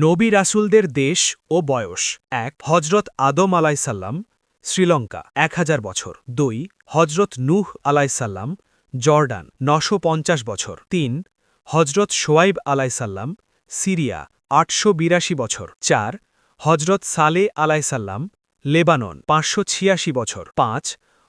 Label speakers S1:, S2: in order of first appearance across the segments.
S1: নবী রাসূলদের দেশ ও বয়স ১ হজরত আদম আলাইসাল্লাম শ্রীলঙ্কা ১০০০ বছর ২ হজরত নূহ আলাইসাল্লাম জর্ডান ৯৫০ বছর ৩ হজরত শোয়াইব আলাইসাল্লাম সিরিয়া ৮৮২ বছর ৪ হজরত সালে আলাইসাল্লাম লেবানন ৫৮৬ বছর ৫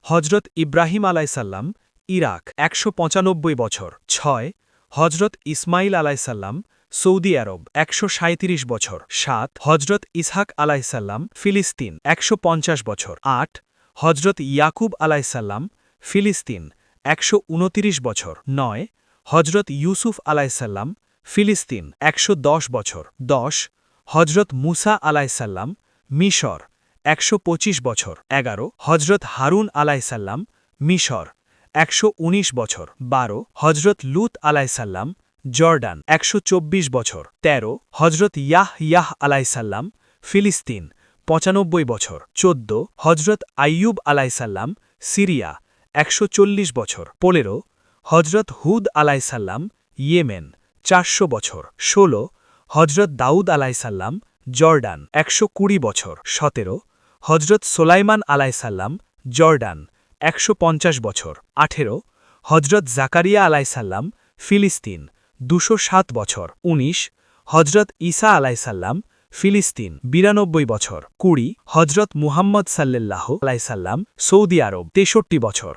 S1: হজরত ইব্রাহিম আলাইসাল্লাম ইরাক ১৯৫ বছর ৬ হজরত ইসমাইল আলাইসাল্লাম সৌদি আরব ১৩৭ বছর ৭ হজরত ইসহাক আলাইসাল্লাম ফিলিস্তিন ১৫০ বছর ৮ হজরত ইয়াকুব আলাইসাল্লাম ফিলিস্তিন ১২৯ বছর ৯ হজরত ইউসুফ আলাইসাল্লাম ফিলিস্তিন ১১০ বছর ১০ হজরত মুসা আলাইসাল্লাম মিশর ১২৫ বছর ১১ হজরত হারুন আলাইসাল্লাম মিশর ১১৯ বছর ১২ হজরত লুত আলাইসাল্লাম জর্ডান ১২৪ বছর ১৩ হজরত ইয়াহ আলাইসাল্লাম ফিলিস্তিন ৯৫ বছর ১৪ হজরত আইয়ুব আলাইসাল্লাম সিরিয়া ১৪০ বছর ১৫ হজরত হুদ আলাইসাল্লাম ইয়েমেন ৪০০ বছর ১৬ হজরত দাউদ আলাইসাল্লাম জর্ডান ১২০ বছর ১৭ হজরত সোলাইমান আলাইসাল্লাম জর্ডান ১৫০ বছর ১৮ হজরত জাকারিয়া আলাইসাল্লাম ফিলিস্তিন ২০৭ বছর ১৯ হজরত ঈসা আলাইসাল্লাম ফিলিস্তিন ৯২ বছর ২০ হজরত মুহাম্মদ সাল্লাল্লাহু আলাইসাল্লাম সৌদি আরব ৬৩ বছর